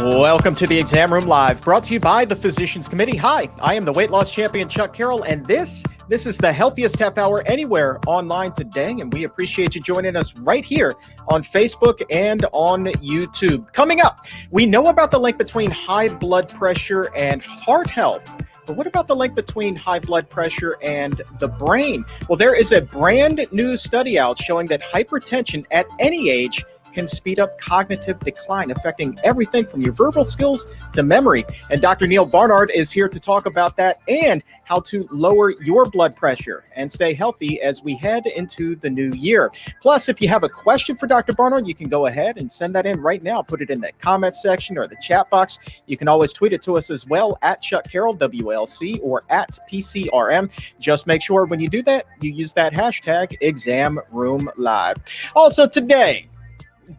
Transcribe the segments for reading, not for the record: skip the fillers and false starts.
Welcome to the Exam Room Live, brought to you by the Physicians Committee. Hi, I am the weight loss champion, Chuck Carroll, and this is the healthiest half hour anywhere online today, and we appreciate you joining us right here on Facebook and on YouTube. Coming up, we know about the link between high blood pressure and heart health. But what about the link between high blood pressure and the brain? Well, there is a brand new study out showing that hypertension at any age can speed up cognitive decline, affecting everything from your verbal skills to memory. And Dr. Neal Barnard is here to talk about that and how to lower your blood pressure and stay healthy as we head into the new year. Plus, if you have a question for Dr. Barnard, you can go ahead and send that in right now. Put it in the comment section or the chat box. You can always tweet it to us as well at Chuck Carroll, WLC, or at PCRM. Just make sure when you do that, you use that hashtag ExamRoomLive. Also today,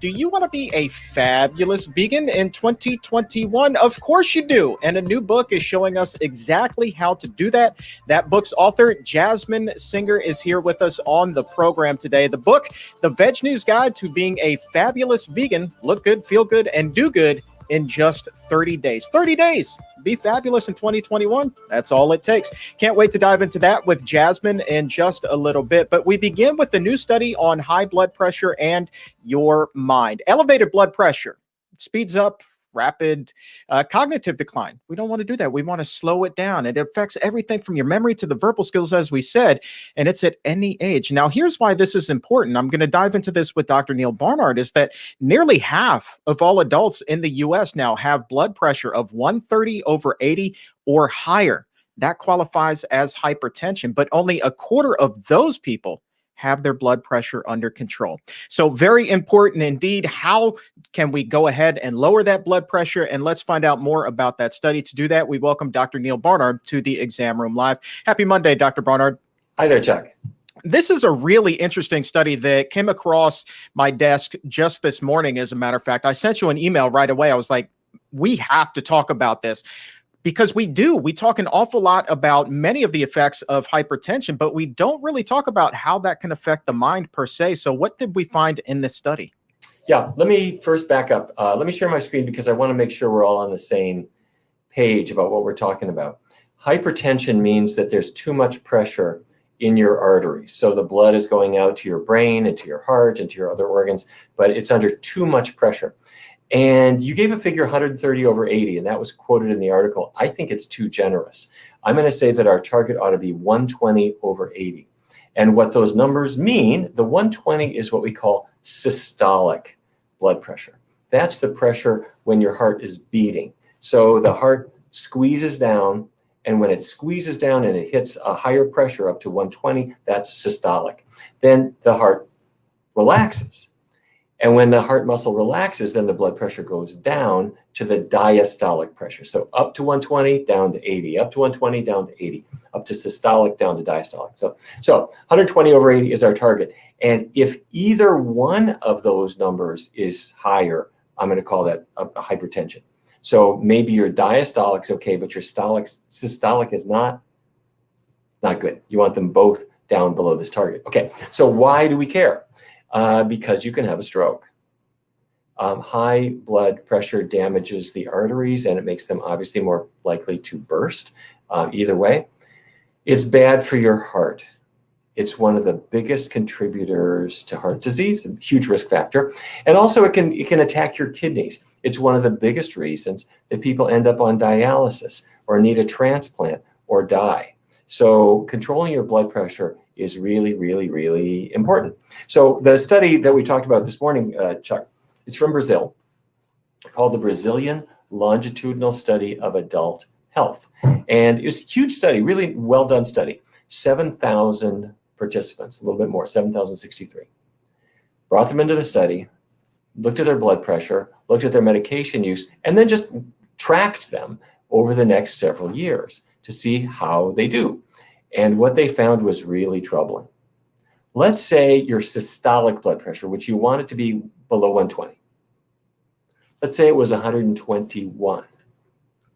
do you want to be a fabulous vegan in 2021? Of course you do. And a new book is showing us exactly how to do that. That book's author, Jasmin Singer, is here with us on the program today. The book, The VegNews Guide to Being a Fabulous Vegan. Look good, feel good, and do good in just 30 days. 30 days. Be fabulous in 2021. That's all it takes. Can't wait to dive into that with Jasmin in just a little bit. But we begin with the new study on high blood pressure and your mind. Elevated blood pressure speeds up rapid cognitive decline. We don't want to do that. We want to slow it down. It affects everything from your memory to the verbal skills, as we said, and it's at any age. Now, here's why this is important. I'm going to dive into this with Dr. Neal Barnard, is that nearly half of all adults in the U.S. now have blood pressure of 130/80 or higher. That qualifies as hypertension, but only a quarter of those people have their blood pressure under control. So very important indeed. How can we go ahead and lower that blood pressure? And let's find out more about that study. To do that, we welcome Dr. Neal Barnard to the Exam Room Live. Happy Monday, Dr. Barnard. Hi there, Chuck. This is a really interesting study that came across my desk just this morning. As a matter of fact, I sent you an email right away. I was like, we have to talk about this. Because we talk an awful lot about many of the effects of hypertension, but we don't really talk about how that can affect the mind per se. So what did we find in this study? Yeah, let me first back up. Let me share my screen because I want to make sure we're all on the same page about what we're talking about. Hypertension means that there's too much pressure in your arteries. So the blood is going out to your brain and to your heart and to your other organs, but it's under too much pressure. And you gave a figure 130/80, and that was quoted in the article. I think it's too generous. I'm going to say that our target ought to be 120/80. And what those numbers mean, the 120 is what we call systolic blood pressure. That's the pressure when your heart is beating. So the heart squeezes down, and when it squeezes down and it hits a higher pressure up to 120, that's systolic. Then the heart relaxes. And when the heart muscle relaxes, then the blood pressure goes down to the diastolic pressure. So up to 120, down to 80, up to 120, down to 80, up to systolic, down to diastolic. So 120/80 is our target. And if either one of those numbers is higher, I'm going to call that a hypertension. So maybe your diastolic's okay, but your systolic is not good. You want them both down below this target. Okay, so why do we care? Because you can have a stroke. High blood pressure damages the arteries, and it makes them obviously more likely to burst. Either way, it's bad for your heart. It's one of the biggest contributors to heart disease, a huge risk factor. And also it can attack your kidneys. It's one of the biggest reasons that people end up on dialysis or need a transplant or die. So controlling your blood pressure is really, really, really important. So the study that we talked about this morning, Chuck, it's from Brazil, called the Brazilian Longitudinal Study of Adult Health. And it was a huge study, really well done study. 7,000 participants, a little bit more, 7,063. Brought them into the study, looked at their blood pressure, looked at their medication use, and then just tracked them over the next several years to see how they do. And what they found was really troubling. Let's say your systolic blood pressure, which you want it to be below 120. Let's say it was 121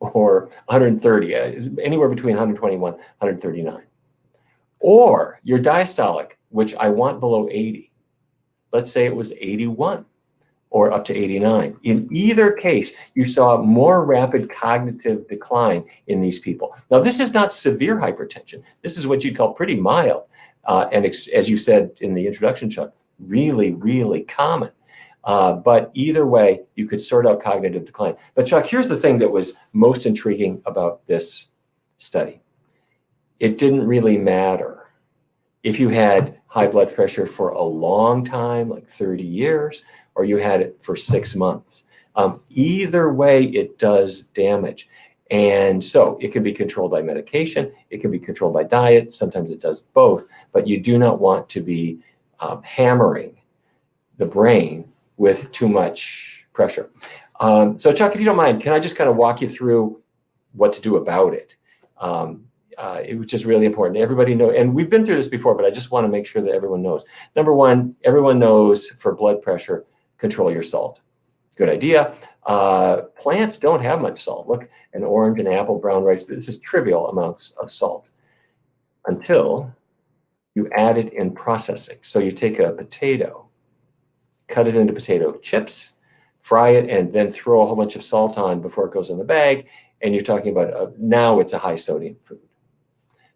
or 130, anywhere between 121, 139. Or your diastolic, which I want below 80. Let's say it was 81. or up to 89. In either case, you saw more rapid cognitive decline in these people. Now, this is not severe hypertension. This is what you'd call pretty mild. And as you said in the introduction, Chuck, really, really common. But either way, you could sort out cognitive decline. But Chuck, here's the thing that was most intriguing about this study. It didn't really matter if you had high blood pressure for a long time, like 30 years, or you had it for 6 months. Either way, it does damage. And so it can be controlled by medication, it can be controlled by diet, sometimes it does both, but you do not want to be hammering the brain with too much pressure. So Chuck, if you don't mind, can I just kind of walk you through what to do about it? It was just really important. Everybody knows, and we've been through this before, but I just want to make sure that everyone knows. Number one, everyone knows for blood pressure, control your salt. Good idea. Plants don't have much salt. Look, an orange, an apple, brown rice, this is trivial amounts of salt until you add it in processing. So you take a potato, cut it into potato chips, fry it, and then throw a whole bunch of salt on before it goes in the bag. And you're talking about now it's a high sodium food.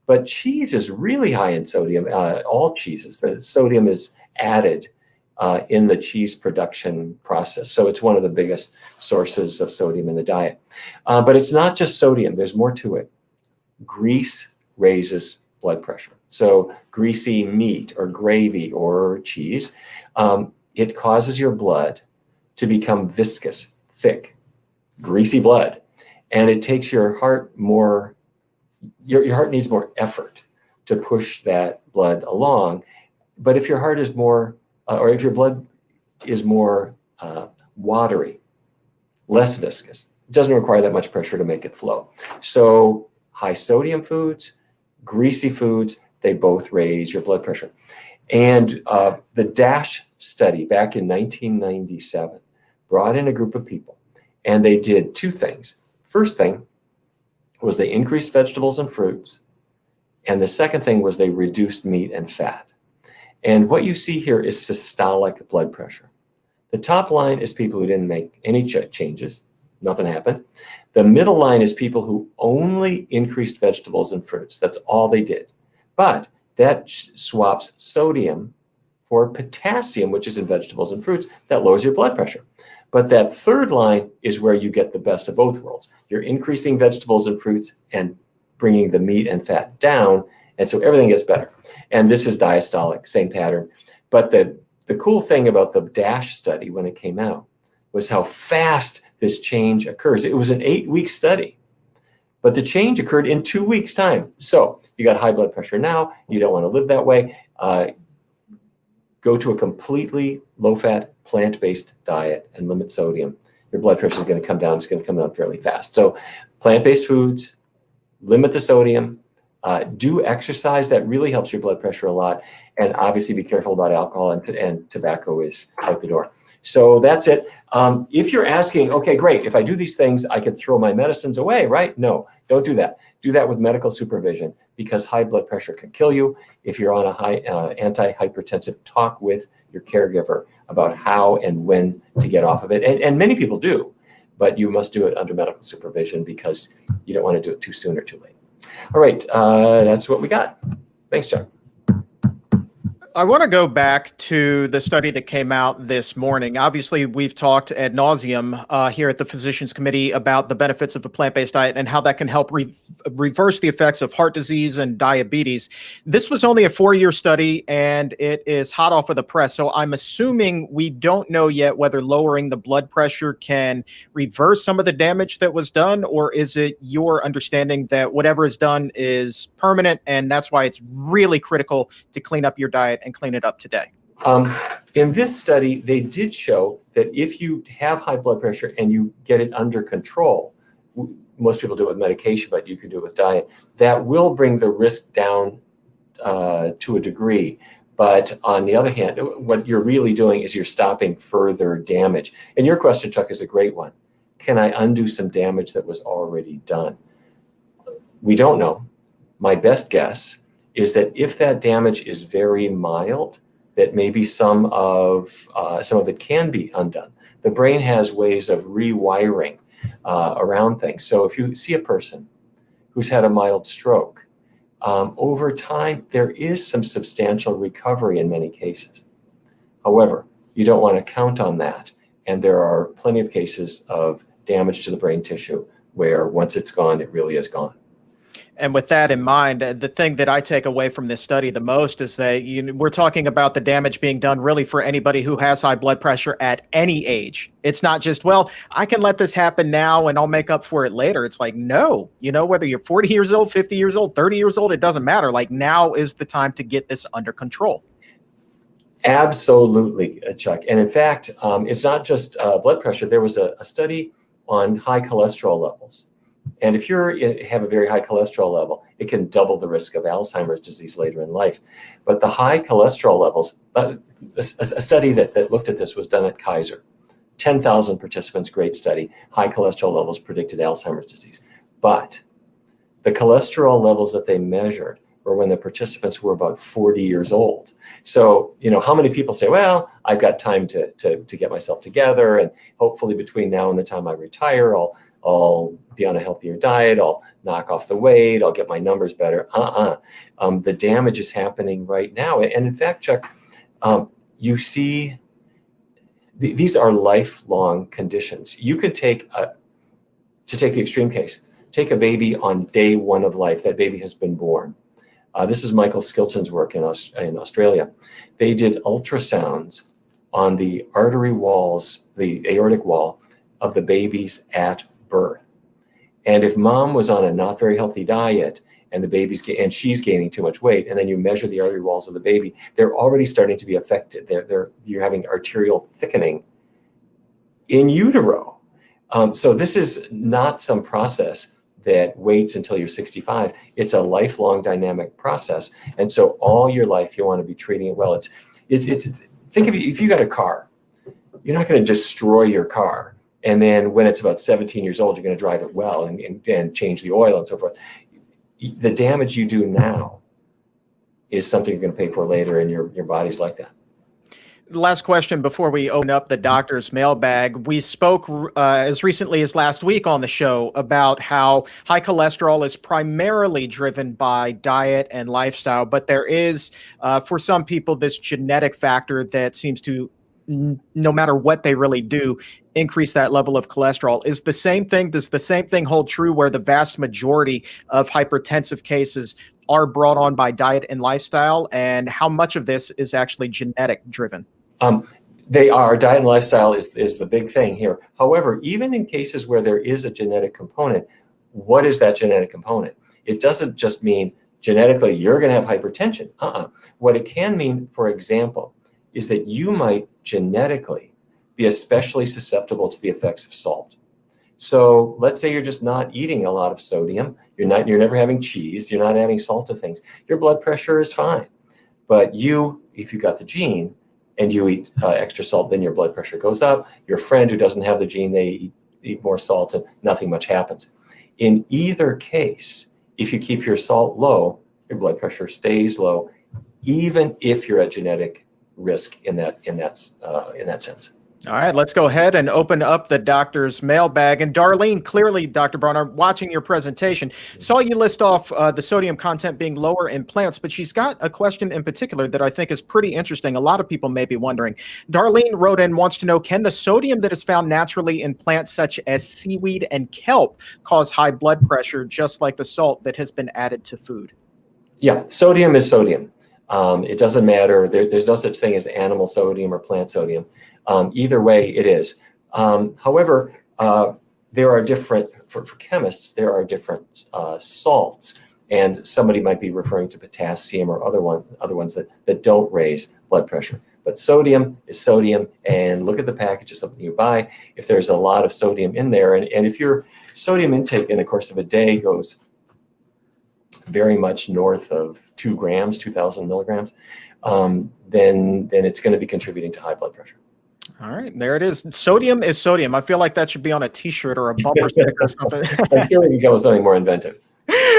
But cheese is really high in sodium, all cheeses. The sodium is added in the cheese production process. So it's one of the biggest sources of sodium in the diet. But it's not just sodium, there's more to it. Grease raises blood pressure. So greasy meat or gravy or cheese, it causes your blood to become viscous, thick, greasy blood. And it takes your heart more, your heart needs more effort to push that blood along. But if your heart is more, or if your blood is more watery, less viscous, it doesn't require that much pressure to make it flow. So high sodium foods, greasy foods, they both raise your blood pressure. And the DASH study back in 1997 brought in a group of people, and they did two things. First thing was they increased vegetables and fruits, and the second thing was they reduced meat and fat. And what you see here is systolic blood pressure. The top line is people who didn't make any changes, nothing happened. The middle line is people who only increased vegetables and fruits. That's all they did. But that swaps sodium for potassium, which is in vegetables and fruits. That lowers your blood pressure. But that third line is where you get the best of both worlds. You're increasing vegetables and fruits and bringing the meat and fat down, and so everything gets better. And this is diastolic, same pattern. But the cool thing about the DASH study when it came out was how fast this change occurs. It was an 8-week study, but the change occurred in 2 weeks' time. So you got high blood pressure now, you don't want to live that way. Go to a completely low-fat, plant-based diet and limit sodium. Your blood pressure is going to come down. It's going to come down fairly fast. So plant-based foods, limit the sodium, do exercise. That really helps your blood pressure a lot. And obviously be careful about alcohol, and tobacco is out the door. So that's it. If you're asking, okay, great, if I do these things, I could throw my medicines away, right? No, don't do that. Do that with medical supervision, because high blood pressure can kill you. If you're on a high antihypertensive, talk with your caregiver about how and when to get off of it. And many people do, but you must do it under medical supervision because you don't want to do it too soon or too late. All right, that's what we got. Thanks, Chuck. I want to go back to the study that came out this morning. Obviously, we've talked ad nauseum here at the Physicians Committee about the benefits of the plant-based diet and how that can help reverse the effects of heart disease and diabetes. This was only a 4-year study, and it is hot off of the press. So I'm assuming we don't know yet whether lowering the blood pressure can reverse some of the damage that was done, or is it your understanding that whatever is done is permanent, and that's why it's really critical to clean up your diet and clean it up today? In this study, they did show that if you have high blood pressure and you get it under control, most people do it with medication, but you can do it with diet, that will bring the risk down to a degree. But on the other hand, what you're really doing is you're stopping further damage. And your question, Chuck, is a great one. Can I undo some damage that was already done? We don't know. My best guess is that if that damage is very mild, that maybe some of it can be undone. The brain has ways of rewiring around things. So if you see a person who's had a mild stroke, over time, there is some substantial recovery in many cases. However, you don't want to count on that. And there are plenty of cases of damage to the brain tissue where once it's gone, it really is gone. And with that in mind, the thing that I take away from this study the most is that we're talking about the damage being done really for anybody who has high blood pressure at any age. It's not just, well, I can let this happen now and I'll make up for it later. It's like, no, whether you're 40 years old, 50 years old, 30 years old, it doesn't matter. Like, now is the time to get this under control. Absolutely, Chuck. And in fact, it's not just blood pressure. There was a study on high cholesterol levels. And if you have a very high cholesterol level, it can double the risk of Alzheimer's disease later in life. But the high cholesterol levels, a study that looked at this was done at Kaiser. 10,000 participants, great study. High cholesterol levels predicted Alzheimer's disease. But the cholesterol levels that they measured were when the participants were about 40 years old. So, how many people say, well, I've got time to get myself together, and hopefully between now and the time I retire, I'll be on a healthier diet, I'll knock off the weight, I'll get my numbers better. The damage is happening right now. And in fact, Chuck, you see, these are lifelong conditions. You could to take the extreme case, take a baby on day one of life. That baby has been born. This is Michael Skilton's work in Australia. They did ultrasounds on the artery walls, the aortic wall of the babies at birth. And if mom was on a not very healthy diet and she's gaining too much weight, and then you measure the artery walls of the baby, they're already starting to be affected. You're having arterial thickening in utero. So this is not some process that waits until you're 65. It's a lifelong dynamic process. And so all your life, you want to be treating it well. Think of it, if you got a car, you're not going to destroy your car. And then when it's about 17 years old, you're going to drive it well and change the oil and so forth. The damage you do now is something you're going to pay for later, and your body's like that. Last question before we open up the doctor's mailbag. We spoke as recently as last week on the show about how high cholesterol is primarily driven by diet and lifestyle, but there is, for some people, this genetic factor that seems to, no matter what they really do, increase that level of cholesterol. Does the same thing hold true where the vast majority of hypertensive cases are brought on by diet and lifestyle? And how much of this is actually genetic driven? They are. Diet and lifestyle is the big thing here. However, even in cases where there is a genetic component, what is that genetic component? It doesn't just mean genetically you're going to have hypertension. What it can mean, for example, is that you might genetically be especially susceptible to the effects of salt. So let's say you're just not eating a lot of sodium. You're never having cheese. You're not adding salt to things. Your blood pressure is fine. But if you got the gene and you eat extra salt, then your blood pressure goes up. Your friend who doesn't have the gene, they eat more salt and nothing much happens. In either case, if you keep your salt low, your blood pressure stays low, even if you're at genetic risk in that sense. All right, let's go ahead and open up the doctor's mailbag. And Darlene, clearly, Dr. Barnard, watching your presentation, saw you list off the sodium content being lower in plants, but she's got a question in particular that I think is pretty interesting. A lot of people may be wondering. Darlene wrote in, wants to know, can the sodium that is found naturally in plants such as seaweed and kelp cause high blood pressure, just like the salt that has been added to food? Yeah, sodium is sodium. It doesn't matter. There's no such thing as animal sodium or plant sodium. Either way, it is. However, there are different, for chemists, there are different salts, and somebody might be referring to potassium or other ones that don't raise blood pressure. But sodium is sodium, and look at the package of something you buy. If there's a lot of sodium in there, and if your sodium intake in the course of a day goes very much north of 2 grams, 2,000 milligrams, then it's going to be contributing to high blood pressure. All right, there it is. Sodium is sodium. I feel like that should be on a T-shirt or a bumper sticker or something. I'm sure we can come with something more inventive.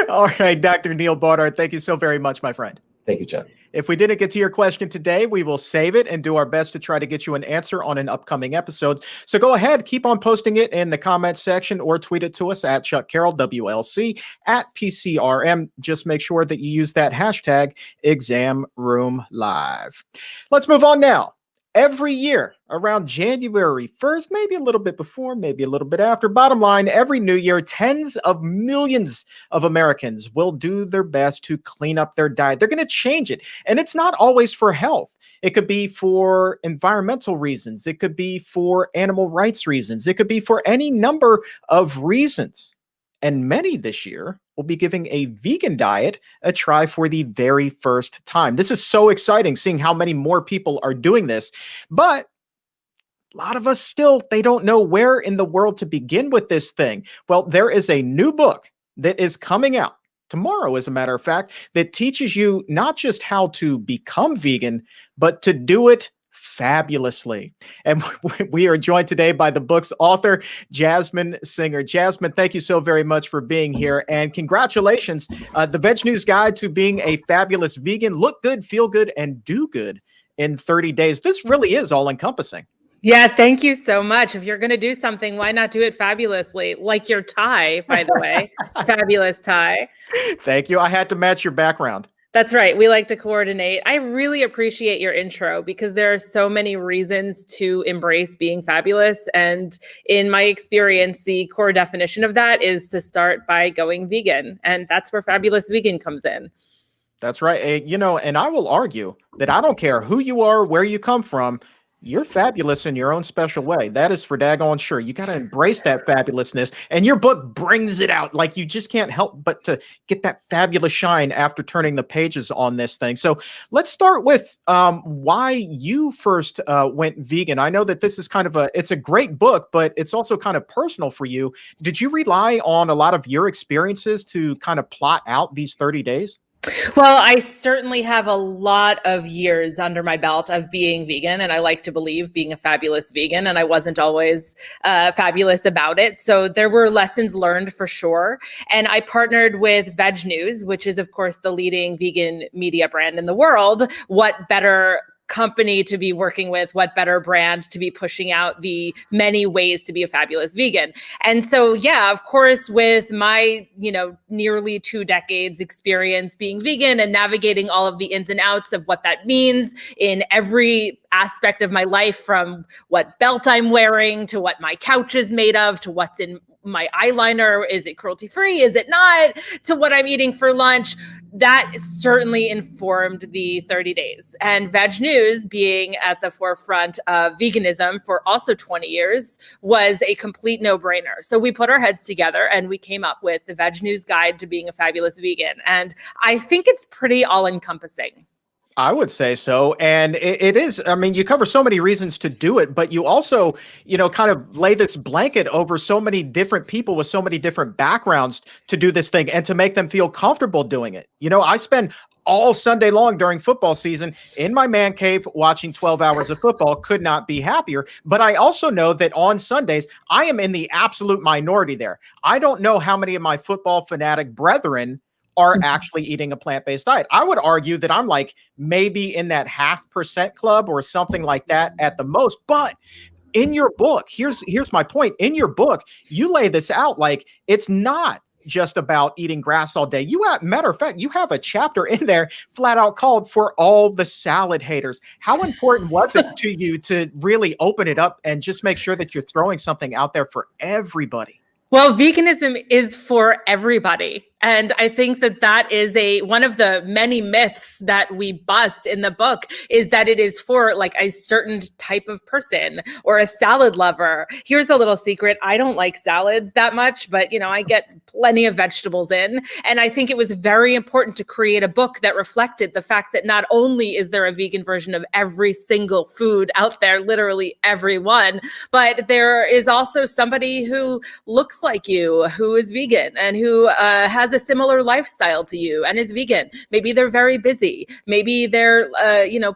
All right, Dr. Neal Barnard, thank you so very much, my friend. Thank you, John. If we didn't get to your question today, we will save it and do our best to try to get you an answer on an upcoming episode. So go ahead, keep on posting it in the comments section or tweet it to us at Chuck Carroll, WLC, at PCRM. Just make sure that you use that hashtag ExamRoomLive. Let's move on now. Every year around January 1st, maybe a little bit before, maybe a little bit after, bottom line, every new year, tens of millions of Americans will do their best to clean up their diet. They're going to change it. And it's not always for health. It could be for environmental reasons. It could be for animal rights reasons. It could be for any number of reasons. And many this year will be giving a vegan diet a try for the very first time. This is so exciting, seeing how many more people are doing this. But a lot of us still, they don't know where in the world to begin with this thing. Well, there is a new book that is coming out tomorrow, as a matter of fact, that teaches you not just how to become vegan, but to do it fabulously. And we are joined today by the book's author, Jasmin Singer. Jasmin, thank you so very much for being here. And congratulations, the VegNews Guide to Being a Fabulous Vegan. Look good, feel good, and do good in 30 days. This really is all encompassing. Yeah, thank you so much. If you're going to do something, why not do it fabulously? Like your tie, by the way. Fabulous tie. Thank you. I had to match your background. That's right. We like to coordinate. I really appreciate your intro because there are so many reasons to embrace being fabulous. And in my experience, the core definition of that is to start by going vegan. And that's where Fabulous Vegan comes in. That's right. You know, and I will argue that I don't care who you are, where you come from. You're fabulous in your own special way. That is for daggone sure. You got to embrace that fabulousness. And your book brings it out. Like, you just can't help but to get that fabulous shine after turning the pages on this thing. So let's start with why you first went vegan. I know that this is kind of it's a great book, but it's also kind of personal for you. Did you rely on a lot of your experiences to kind of plot out these 30 days? Well, I certainly have a lot of years under my belt of being vegan, and I like to believe being a fabulous vegan, and I wasn't always fabulous about it. So there were lessons learned for sure. And I partnered with VegNews, which is, of course, the leading vegan media brand in the world. What better company to be working with, what better brand to be pushing out the many ways to be a fabulous vegan. And so, yeah, of course, with my, nearly 2 decades experience being vegan and navigating all of the ins and outs of what that means in every aspect of my life, from what belt I'm wearing to what my couch is made of, to what's in my eyeliner, is it cruelty-free, is it not, to what I'm eating for lunch, that certainly informed the 30 days. And VegNews, being at the forefront of veganism for also 20 years, was a complete no-brainer. So we put our heads together and we came up with the VegNews Guide to Being a Fabulous Vegan. And I think it's pretty all-encompassing. I would say so. And it is, I mean, you cover so many reasons to do it, but you also, kind of lay this blanket over so many different people with so many different backgrounds to do this thing and to make them feel comfortable doing it. I spend all Sunday long during football season in my man cave watching 12 hours of football. Could not be happier. But I also know that on Sundays, I am in the absolute minority there. I don't know how many of my football fanatic brethren are actually eating a plant-based diet. I would argue that I'm like maybe in that 0.5% club or something like that at the most. But in your book, here's my point. In your book, you lay this out like it's not just about eating grass all day. Matter of fact, you have a chapter in there flat out called For All the Salad Haters. How important was it to you to really open it up and just make sure that you're throwing something out there for everybody? Well, veganism is for everybody. And I think that is one of the many myths that we bust in the book, is that it is for like a certain type of person or a salad lover. Here's a little secret. I don't like salads that much, but I get plenty of vegetables in. And I think it was very important to create a book that reflected the fact that not only is there a vegan version of every single food out there, literally everyone, but there is also somebody who looks like you, who is vegan and who has has a similar lifestyle to you and is vegan. Maybe they're very busy. Maybe they're,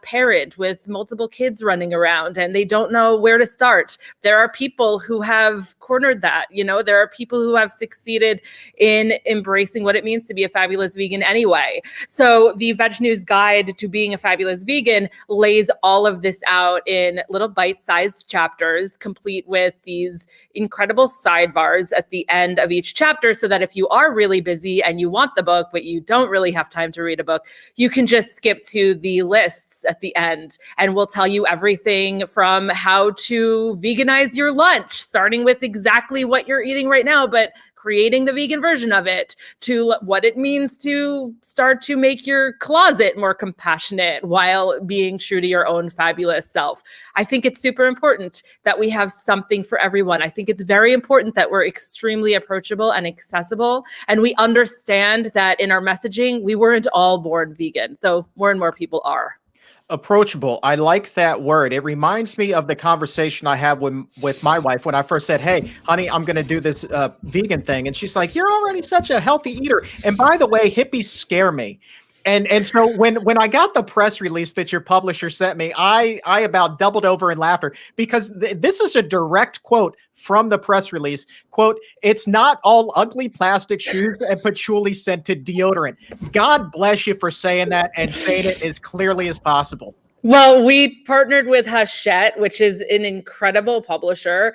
parent with multiple kids running around and they don't know where to start. There are people who have cornered that. There are people who have succeeded in embracing what it means to be a fabulous vegan anyway. So the VegNews Guide to Being a Fabulous Vegan lays all of this out in little bite-sized chapters, complete with these incredible sidebars at the end of each chapter, so that if you are really busy and you want the book, but you don't really have time to read a book, you can just skip to the lists at the end, and we'll tell you everything from how to veganize your lunch, starting with exactly what you're eating right now, but creating the vegan version of it, to what it means to start to make your closet more compassionate while being true to your own fabulous self. I think it's super important that we have something for everyone. I think it's very important that we're extremely approachable and accessible, and we understand that in our messaging, we weren't all born vegan, though more and more people are. Approachable. I like that word. It reminds me of the conversation I had with my wife when I first said, "Hey, honey, I'm going to do this vegan thing," and she's like, "You're already such a healthy eater." And by the way, hippies scare me. And so when I got the press release that your publisher sent me, I about doubled over in laughter, because this is a direct quote from the press release. Quote, "It's not all ugly plastic shoes and patchouli scented deodorant." God bless you for saying that and saying it as clearly as possible. Well, we partnered with Hachette, which is an incredible publisher.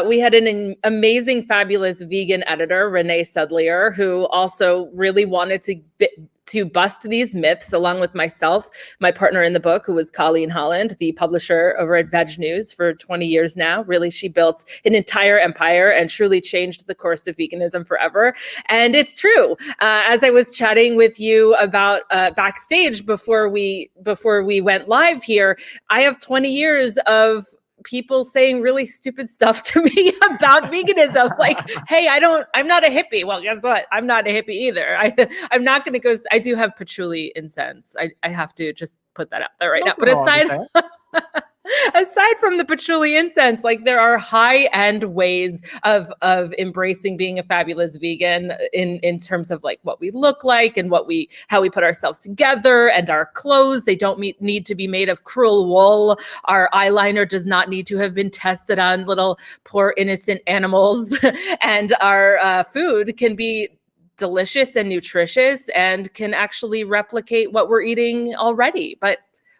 We had an amazing, fabulous vegan editor, Renee Sedlier, who also really wanted to bust these myths, along with myself, my partner in the book, who was Colleen Holland, the publisher over at VegNews for 20 years now. Really, she built an entire empire and truly changed the course of veganism forever. And it's true. As I was chatting with you about backstage before we went live here, I have 20 years of people saying really stupid stuff to me about veganism. Like, "Hey, I'm not a hippie." Well, guess what? I'm not a hippie either. I'm not going to go. I do have patchouli incense. I have to just put that out there right now. But aside from the patchouli incense, like, there are high-end ways of embracing being a fabulous vegan in terms of like what we look like and how we put ourselves together, and our clothes. They don't need to be made of cruel wool. Our eyeliner does not need to have been tested on little poor innocent animals. And our food can be delicious and nutritious and can actually replicate what we're eating already, but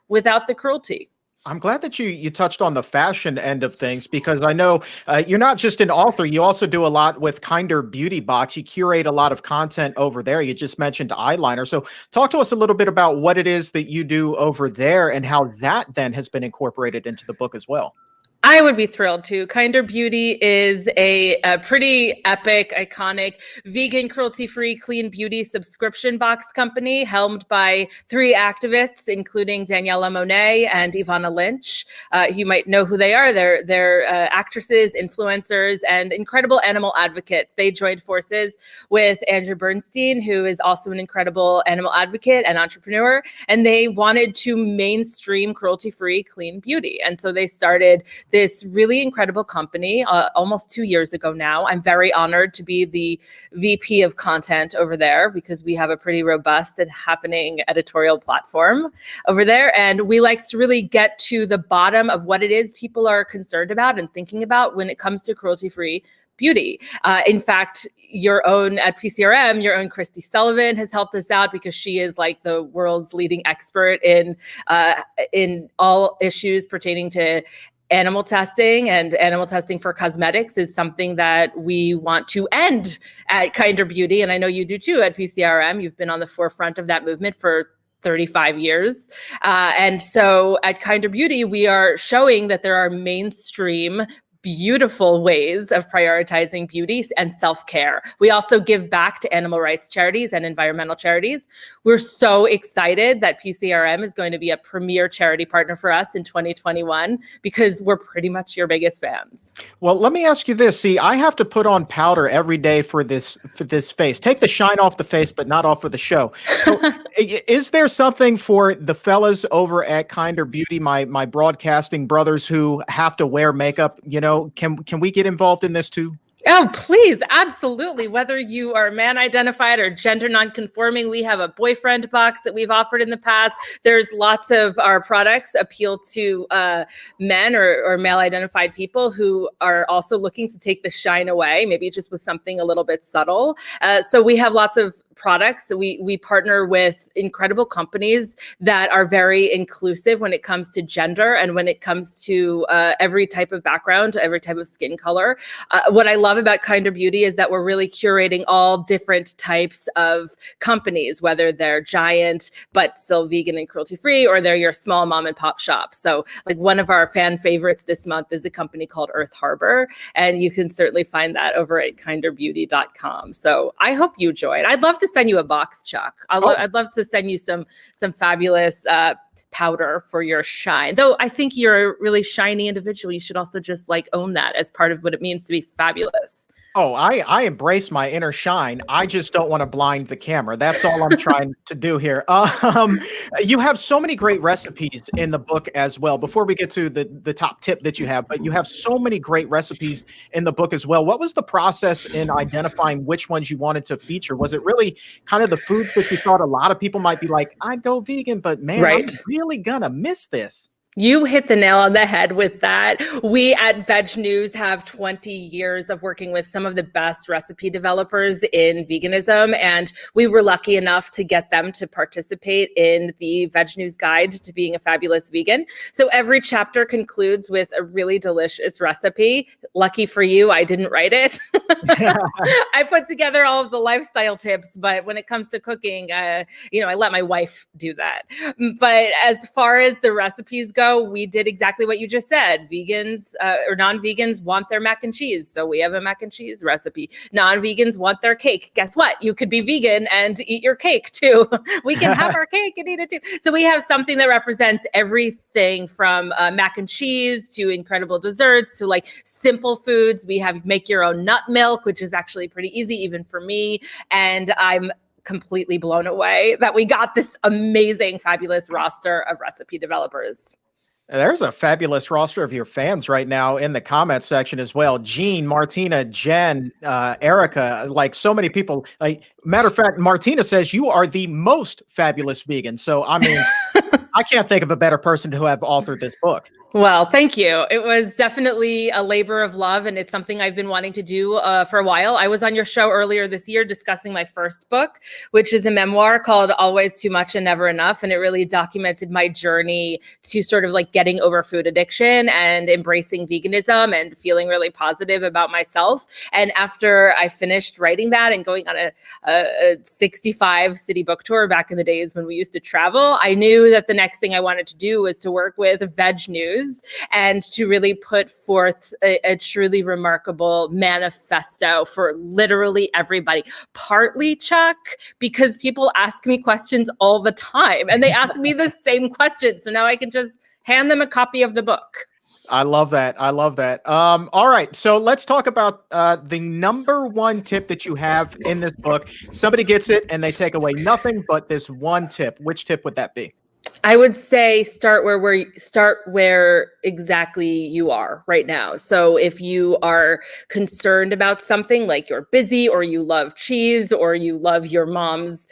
without the cruelty. I'm glad that you touched on the fashion end of things, because I know you're not just an author. You also do a lot with Kinder Beauty Box. You curate a lot of content over there. You just mentioned eyeliner. So talk to us a little bit about what it is that you do over there and how that then has been incorporated into the book as well. I would be thrilled to. Kinder Beauty is a pretty epic, iconic, vegan, cruelty-free, clean beauty subscription box company helmed by 3 activists, including Daniela Monet and Ivana Lynch. You might know who they are. They're actresses, influencers, and incredible animal advocates. They joined forces with Andrew Bernstein, who is also an incredible animal advocate and entrepreneur, and they wanted to mainstream cruelty-free, clean beauty. And so they started this really incredible company almost 2 years ago now. I'm very honored to be the VP of content over there, because we have a pretty robust and happening editorial platform over there. And we like to really get to the bottom of what it is people are concerned about and thinking about when it comes to cruelty-free beauty. In fact, your own at PCRM, your own Christy Sullivan has helped us out, because she is like the world's leading expert in all issues pertaining to animal testing, and animal testing for cosmetics is something that we want to end at Kinder Beauty. And I know you do too at PCRM. You've been on the forefront of that movement for 35 years. And so at Kinder Beauty, we are showing that there are mainstream, beautiful ways of prioritizing beauty and self-care. We also give back to animal rights charities and environmental charities. We're so excited that PCRM is going to be a premier charity partner for us in 2021, because we're pretty much your biggest fans. Well, let me ask you this. See, I have to put on powder every day for this face. Take the shine off the face, but not off of the show. So, is there something for the fellas over at Kinder Beauty, my broadcasting brothers who have to wear makeup? You know, can we get involved in this too? Oh, please. Absolutely. Whether you are man identified or gender nonconforming, we have a boyfriend box that we've offered in the past. There's lots of our products appeal to men or male identified people who are also looking to take the shine away, maybe just with something a little bit subtle. So we have lots of products that we partner with incredible companies that are very inclusive when it comes to gender and when it comes to every type of background, every type of skin color. What I love about Kinder Beauty is that we're really curating all different types of companies, whether they're giant but still vegan and cruelty free, or they're your small mom and pop shop. So like one of our fan favorites this month is a company called Earth Harbor, and you can certainly find that over at kinderbeauty.com. So I hope you join. I'd love to send you a box, Chuck. I'd love to send you some fabulous powder for your shine. Though I think you're a really shiny individual. You should also just like own that as part of what it means to be fabulous. Oh, I embrace my inner shine. I just don't want to blind the camera. That's all I'm trying to do here. You have so many great recipes in the book as well. Before we get to the top tip that you have, but you have so many great recipes in the book as well. What was the process in identifying which ones you wanted to feature? Was it really kind of the foods that you thought a lot of people might be like, I'd go vegan, but man, right. I'm really gonna miss this? You hit the nail on the head with that. We at VegNews have 20 years of working with some of the best recipe developers in veganism, and we were lucky enough to get them to participate in the VegNews Guide to Being a Fabulous Vegan. So every chapter concludes with a really delicious recipe. Lucky for you, I didn't write it. I put together all of the lifestyle tips, but when it comes to cooking, I let my wife do that. But as far as the recipes go, we did exactly what you just said. Vegans or non-vegans want their mac and cheese. So we have a mac and cheese recipe. Non-vegans want their cake. Guess what? You could be vegan and eat your cake too. We can have our cake and eat it too. So we have something that represents everything from mac and cheese to incredible desserts to like simple foods. We have make your own nut milk, which is actually pretty easy even for me. And I'm completely blown away that we got this amazing, fabulous roster of recipe developers. There's a fabulous roster of your fans right now in the comment section as well. Jean, Martina, Jen, Erica, like so many people. Like, matter of fact, Martina says you are the most fabulous vegan. So, I mean, I can't think of a better person to have authored this book. Well, thank you. It was definitely a labor of love, and it's something I've been wanting to do for a while. I was on your show earlier this year discussing my first book, which is a memoir called Always Too Much and Never Enough. And it really documented my journey to sort of like getting over food addiction and embracing veganism and feeling really positive about myself. And after I finished writing that and going on a 65 city book tour back in the days when we used to travel, I knew that the next thing I wanted to do was to work with VegNews and to really put forth a truly remarkable manifesto for literally everybody. Partly, Chuck, because people ask me questions all the time and they ask me the same questions. So now I can just hand them a copy of the book. I love that. I love that. All right. So let's talk about the number one tip that you have in this book. Somebody gets it and they take away nothing but this one tip. Which tip would that be? I would say start where exactly you are right now. So if you are concerned about something like you're busy or you love cheese or you love your mom's,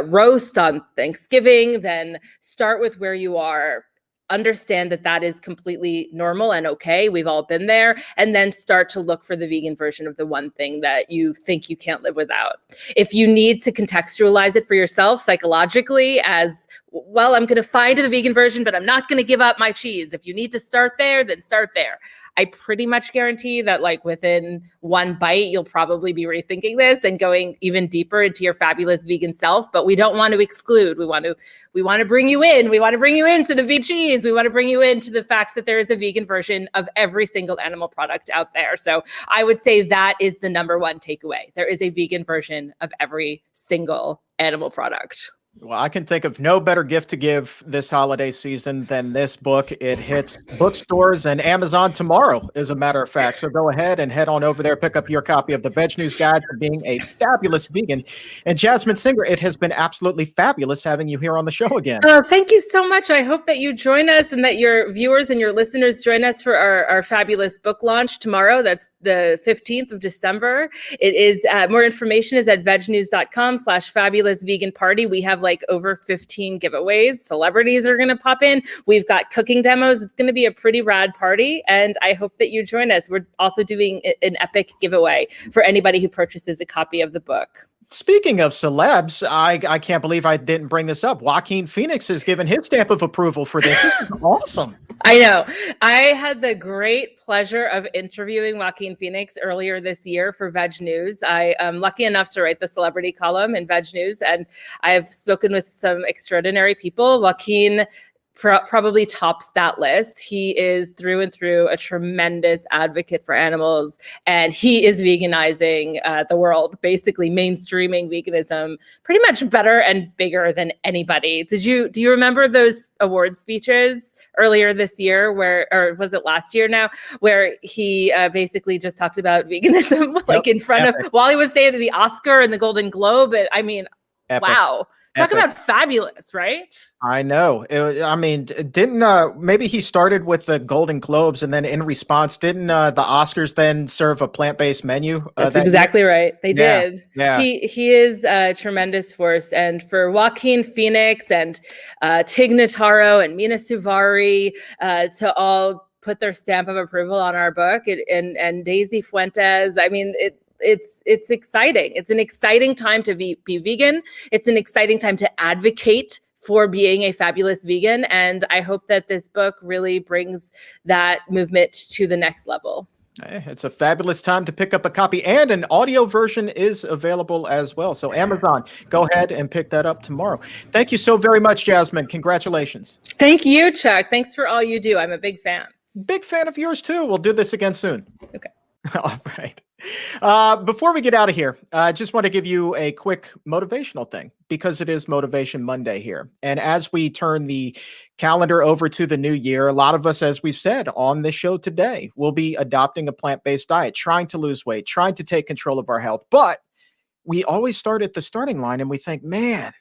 roast on Thanksgiving, then start with where you are. Understand that that is completely normal and okay. We've all been there. And then start to look for the vegan version of the one thing that you think you can't live without. If you need to contextualize it for yourself psychologically as, well, I'm going to find the vegan version, but I'm not going to give up my cheese. If you need to start there, then start there. I pretty much guarantee that like within one bite, you'll probably be rethinking this and going even deeper into your fabulous vegan self. But we don't want to exclude. We want to bring you in. We want to bring you into the vegan cheese. We want to bring you into the fact that there is a vegan version of every single animal product out there. So I would say that is the number one takeaway. There is a vegan version of every single animal product. Well, I can think of no better gift to give this holiday season than this book. It hits bookstores and Amazon tomorrow, as a matter of fact. So go ahead and head on over there, pick up your copy of the Veg News Guide to Being a Fabulous Vegan. And Jasmin Singer, it has been absolutely fabulous having you here on the show again. Thank you so much. I hope that you join us and that your viewers and your listeners join us for our fabulous book launch tomorrow. That's the 15th of December. It is more information is at vegnews.com/fabulousveganparty. We have like over 15 giveaways. Celebrities are going to pop in. We've got cooking demos. It's going to be a pretty rad party. And I hope that you join us. We're also doing an epic giveaway for anybody who purchases a copy of the book. Speaking of celebs, I can't believe I didn't bring this up. Joaquin Phoenix has given his stamp of approval for this. This is awesome. I know. I had the great pleasure of interviewing Joaquin Phoenix earlier this year for VegNews. I am lucky enough to write the celebrity column in VegNews, and I've spoken with some extraordinary people. Joaquin probably tops that list. He is through and through a tremendous advocate for animals, and he is veganizing the world, basically mainstreaming veganism pretty much better and bigger than anybody. Do you remember those award speeches earlier this year or was it last year now, where he basically just talked about veganism like in front of, while he was saying the Oscar and the Golden Globe? And I mean, epic. Wow. Talk Epic. about fabulous, right? I know. Didn't maybe he started with the Golden Globes, and then in response, didn't the Oscars then serve a plant-based menu? That's exactly right. They did. Yeah. He is a tremendous force. And for Joaquin Phoenix and Tig Notaro and Mina Suvari to all put their stamp of approval on our book, and Daisy Fuentes, I mean, it's exciting. It's an exciting time to be vegan. It's an exciting time to advocate for being a fabulous vegan. And I hope that this book really brings that movement to the next level. It's a fabulous time to pick up a copy, and an audio version is available as well. So Amazon, go ahead and pick that up tomorrow. Thank you so very much, Jasmin. Congratulations. Thank you, Chuck. Thanks for all you do. I'm a big fan. Big fan of yours too. We'll do this again soon. Okay. All right. Before we get out of here, I just want to give you a quick motivational thing, because it is Motivation Monday here. And as we turn the calendar over to the new year, a lot of us, as we've said on this show today, will be adopting a plant-based diet, trying to lose weight, trying to take control of our health. But we always start at the starting line and we think, man,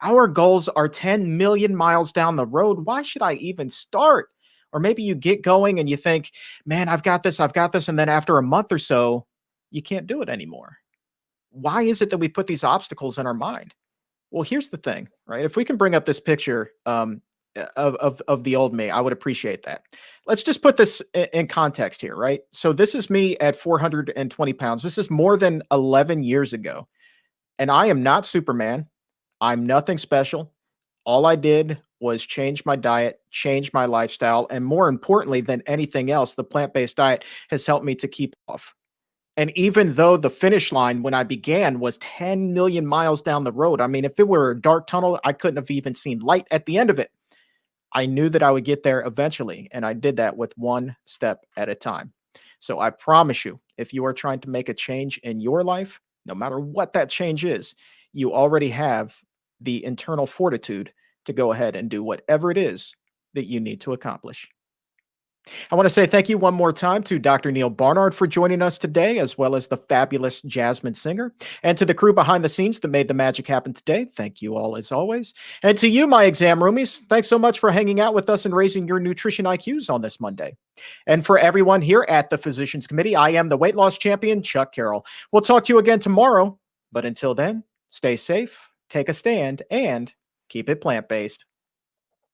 our goals are 10 million miles down the road. Why should I even start? Or maybe you get going and you think, man, I've got this. And then after a month or so, you can't do it anymore. Why is it that we put these obstacles in our mind? Well, here's the thing, right? If we can bring up this picture of the old me, I would appreciate that. Let's just put this in context here, right? So this is me at 420 pounds. This is more than 11 years ago. And I am not Superman. I'm nothing special. All I did was change my diet, change my lifestyle, and more importantly than anything else, the plant-based diet has helped me to keep off. And even though the finish line when I began was 10 million miles down the road, I mean, if it were a dark tunnel, I couldn't have even seen light at the end of it. I knew that I would get there eventually, and I did that with one step at a time. So I promise you, if you are trying to make a change in your life, no matter what that change is, you already have the internal fortitude to go ahead and do whatever it is that you need to accomplish. I want to say thank you one more time to Dr. Neal Barnard for joining us today, as well as the fabulous Jasmin Singer, and to the crew behind the scenes that made the magic happen today. Thank you all as always. And to you, my exam roomies, thanks so much for hanging out with us and raising your nutrition IQs on this Monday. And for everyone here at the Physicians Committee, I am the weight loss champion, Chuck Carroll. We'll talk to you again tomorrow, but until then, stay safe, take a stand, and keep it plant-based.